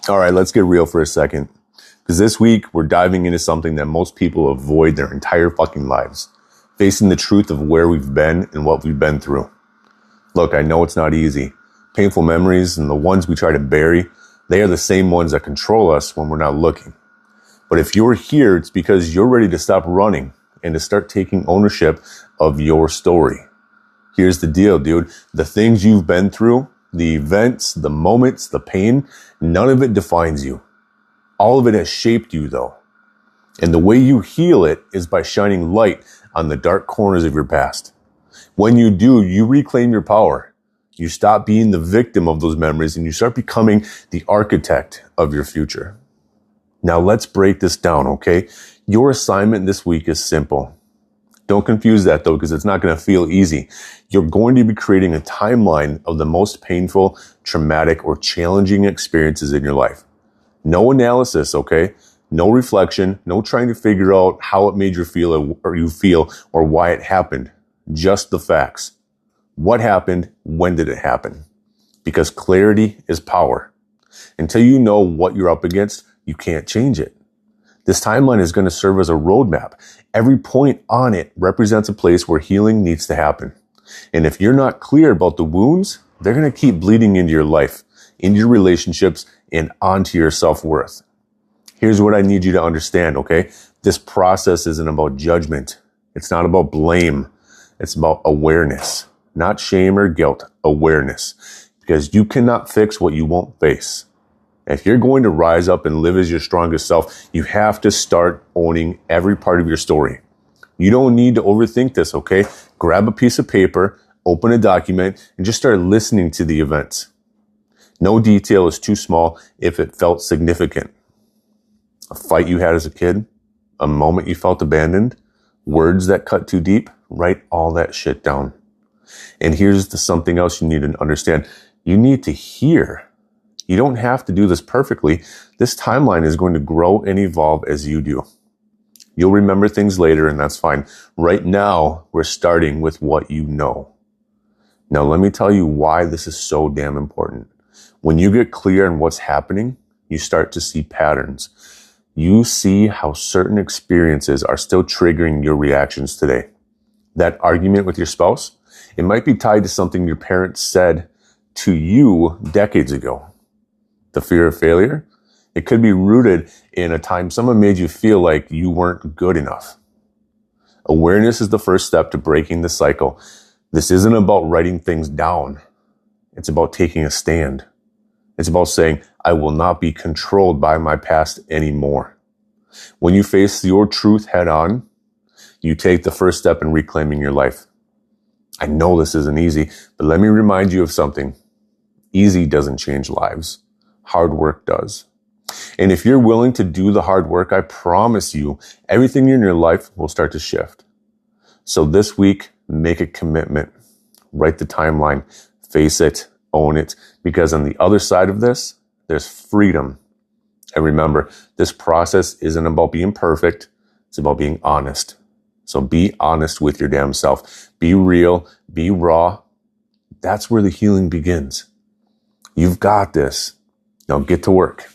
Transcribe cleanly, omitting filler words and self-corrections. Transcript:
All right, let's get real for a second. Because this week, we're diving into something that most people avoid their entire fucking lives. Facing the truth of where we've been and what we've been through. Look, I know it's not easy. Painful memories and the ones we try to bury, they are the same ones that control us when we're not looking. But if you're here, it's because you're ready to stop running and to start taking ownership of your story. Here's the deal, dude. The things you've been through, the events, the moments, the pain, none of it defines you. All of it has shaped you, though. And the way you heal it is by shining light on the dark corners of your past. When you do, you reclaim your power. You stop being the victim of those memories and you start becoming the architect of your future. Now let's break this down, okay? Your assignment this week is simple. Don't confuse that though, because it's not going to feel easy. You're going to be creating a timeline of the most painful, traumatic, or challenging experiences in your life. No analysis, okay? No reflection, no trying to figure out how it made you feel or why it happened. Just the facts. What happened? When did it happen? Because clarity is power. Until you know what you're up against, you can't change it. This timeline is going to serve as a roadmap. Every point on it represents a place where healing needs to happen. And if you're not clear about the wounds, they're going to keep bleeding into your life, into your relationships, and onto your self-worth. Here's what I need you to understand, okay? This process isn't about judgment. It's not about blame. It's about awareness. Not shame or guilt, awareness. Because you cannot fix what you won't face. If you're going to rise up and live as your strongest self, you have to start owning every part of your story. You don't need to overthink this, okay? Grab a piece of paper, open a document, and just start listening to the events. No detail is too small if it felt significant. A fight you had as a kid, a moment you felt abandoned, words that cut too deep, write all that shit down. And here's something else you need to understand. You need to hear. You don't have to do this perfectly. This timeline is going to grow and evolve as you do. You'll remember things later, and that's fine. Right now, we're starting with what you know. Now, let me tell you why this is so damn important. When you get clear on what's happening, you start to see patterns. You see how certain experiences are still triggering your reactions today. That argument with your spouse, it might be tied to something your parents said to you decades ago. The fear of failure, it could be rooted in a time someone made you feel like you weren't good enough. Awareness is the first step to breaking the cycle. This isn't about writing things down. It's about taking a stand. It's about saying, I will not be controlled by my past anymore. When you face your truth head on, you take the first step in reclaiming your life. I know this isn't easy, but let me remind you of something. Easy doesn't change lives. Hard work does. And if you're willing to do the hard work, I promise you, everything in your life will start to shift. So this week, make a commitment. Write the timeline. Face it. Own it. Because on the other side of this, there's freedom. And remember, this process isn't about being perfect. It's about being honest. So be honest with your damn self. Be real. Be raw. That's where the healing begins. You've got this. Now get to work.